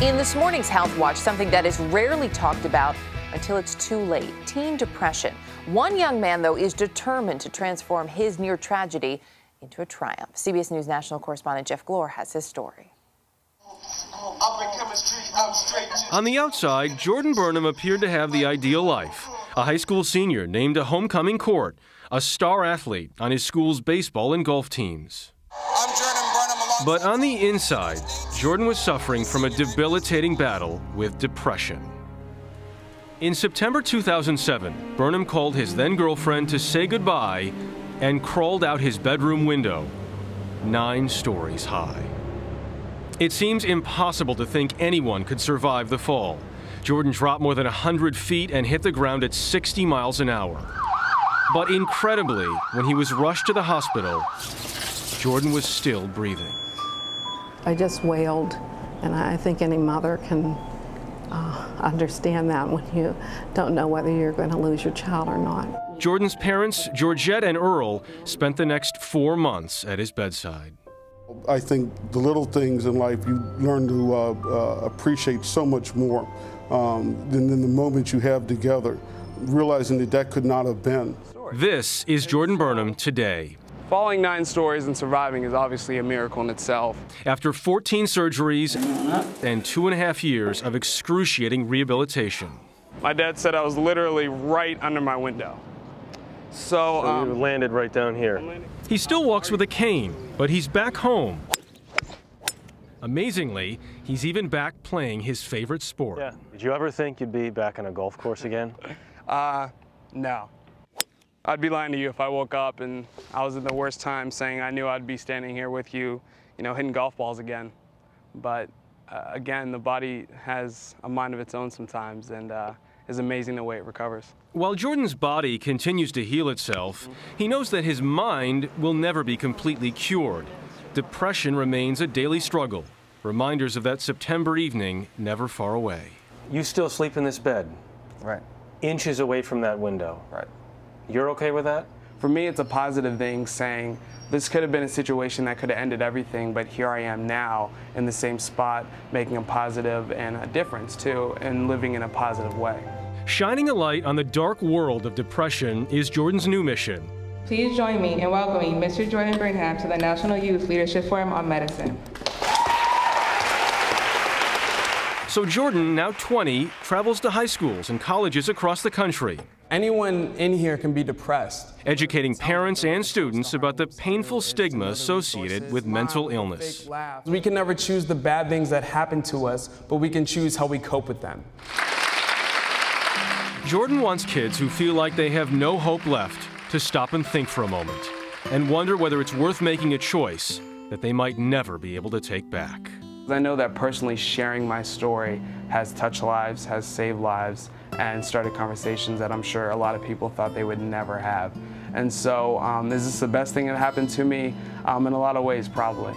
In this morning's Health Watch, something that is rarely talked about until it's too late: teen depression. One young man, though, is determined to transform his near tragedy into a triumph. CBS News national correspondent Jeff Glor has his story. On the outside, Jordan Burnham appeared to have the ideal life. A high school senior named a homecoming court, a star athlete on his school's baseball and golf teams. But on the inside, Jordan was suffering from a debilitating battle with depression. In September 2007, Burnham called his then-girlfriend to say goodbye and crawled out his bedroom window, 9 stories high. It seems impossible to think anyone could survive the fall. Jordan dropped more than 100 feet and hit the ground at 60 miles an hour. But incredibly, when he was rushed to the hospital, Jordan was still breathing. I just wailed, and I think any mother can understand that when you don't know whether you're going to lose your child or not. Jordan's parents, Georgette and Earl, spent the next 4 months at his bedside. I think the little things in life you learn to appreciate so much more than the moment you have together, realizing that that could not have been. This is Jordan Burnham today. Falling 9 stories and surviving is obviously a miracle in itself. After 14 surgeries and 2.5 years of excruciating rehabilitation. My dad said I was literally right under my window. So you landed right down here. He still walks with a cane, but he's back home. Amazingly, he's even back playing his favorite sport. Yeah. Did you ever think you'd be back on a golf course again? No. I'd be lying to you if I woke up and I was in the worst time saying I knew I'd be standing here with you, hitting golf balls again. But again, the body has a mind of its own sometimes, and it's amazing the way it recovers. While Jordan's body continues to heal itself, he knows that his mind will never be completely cured. Depression remains a daily struggle. Reminders of that September evening never far away. You still sleep in this bed? Right. Inches away from that window? Right. You're okay with that? For me, it's a positive thing, saying this could have been a situation that could have ended everything, but here I am now in the same spot, making a positive and a difference too, and living in a positive way. Shining a light on the dark world of depression is Jordan's new mission. Please join me in welcoming Mr. Jordan Burnham to the National Youth Leadership Forum on Medicine. So Jordan, now 20, travels to high schools and colleges across the country. Anyone in here can be depressed. Educating parents and students about the painful stigma associated with mental illness. We can never choose the bad things that happen to us, but we can choose how we cope with them. Jordan wants kids who feel like they have no hope left to stop and think for a moment and wonder whether it's worth making a choice that they might never be able to take back. I know that personally sharing my story has touched lives, has saved lives, and started conversations that I'm sure a lot of people thought they would never have. And so is this the best thing that happened to me? In a lot of ways, probably.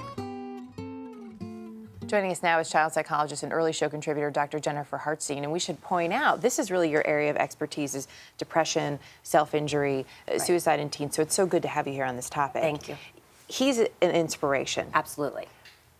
Joining us now is child psychologist and early show contributor Dr. Jennifer Hartstein. And we should point out, this is really your area of expertise, is depression, self-injury, suicide in teens. So it's so good to have you here on this topic. Thank you. He's an inspiration. Absolutely.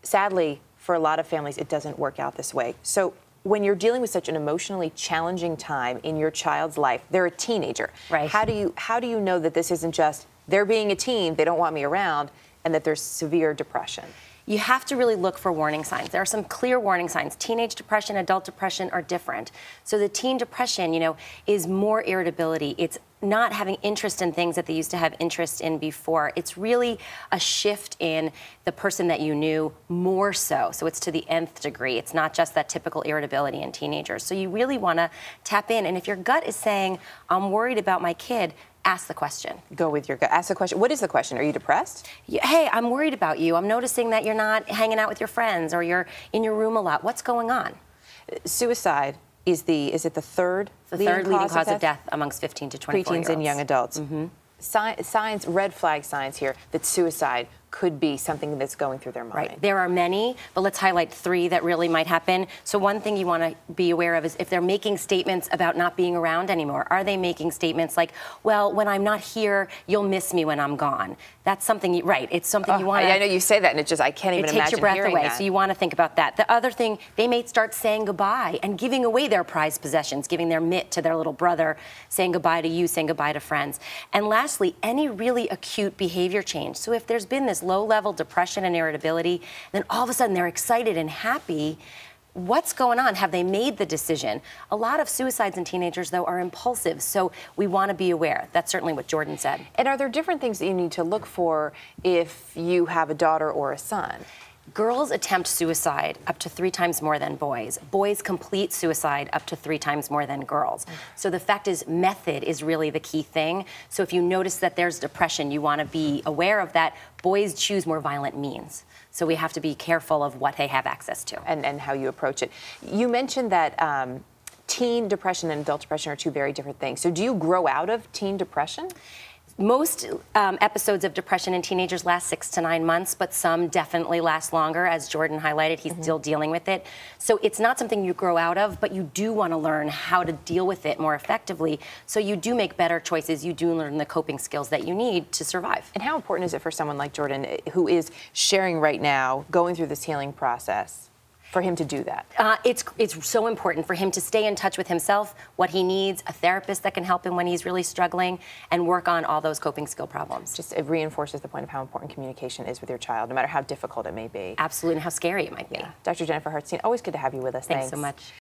Sadly, for a lot of families, it doesn't work out this way. So when you're dealing with such an emotionally challenging time in your child's life, they're a teenager. Right. How do you know that this isn't just they're being a teen, they don't want me around, and that there's severe depression? You have to really look for warning signs. There are some clear warning signs. Teenage depression, adult depression are different. So the teen depression, is more irritability. It's not having interest in things that they used to have interest in before. It's really a shift in the person that you knew more so. So it's to the nth degree. It's not just that typical irritability in teenagers. So you really want to tap in. And if your gut is saying, I'm worried about my kid, ask the question. Go with your gut. Ask the question. What is the question? Are you depressed? Hey, I'm worried about you. I'm noticing that you're not hanging out with your friends or you're in your room a lot. What's going on? Suicide is it the third leading cause of death amongst 15 to 24-year-olds. Preteens and young adults. Signs, red flag signs here that suicide could be something that's going through their mind? Right. There are many, but let's highlight 3 that really might happen. So one thing you want to be aware of is if they're making statements about not being around anymore. Are they making statements like, well, when I'm not here, you'll miss me when I'm gone? That's something, right, it's something you want to... I know you say that, and it's just, I can't even imagine It takes your breath hearing away, that. so you want to think about that. The other thing, they may start saying goodbye and giving away their prized possessions, giving their mitt to their little brother, saying goodbye to you, saying goodbye to friends. And lastly, any really acute behavior change. So if there's been this low-level depression and irritability, then all of a sudden they're excited and happy. What's going on? Have they made the decision? A lot of suicides in teenagers, though, are impulsive, so we want to be aware. That's certainly what Jordan said. And are there different things that you need to look for if you have a daughter or a son? Girls attempt suicide up to 3 times more than boys. Boys complete suicide up to 3 times more than girls. So the fact is, method is really the key thing. So if you notice that there's depression, you want to be aware of that. Boys choose more violent means. So we have to be careful of what they have access to. And how you approach it. You mentioned that teen depression and adult depression are 2 very different things. So do you grow out of teen depression? Most episodes of depression in teenagers last 6 to 9 months, but some definitely last longer. As Jordan highlighted, he's still dealing with it. So it's not something you grow out of, but you do want to learn how to deal with it more effectively. So you do make better choices. You do learn the coping skills that you need to survive. And how important is it for someone like Jordan, who is sharing right now, going through this healing process, for him to do that? It's so important for him to stay in touch with himself, what he needs, a therapist that can help him when he's really struggling, and work on all those coping skill problems. Just it reinforces the point of how important communication is with your child, no matter how difficult it may be. Absolutely, and how scary it might be. Yeah. Dr. Jennifer Hartstein, always good to have you with us. Thanks so much.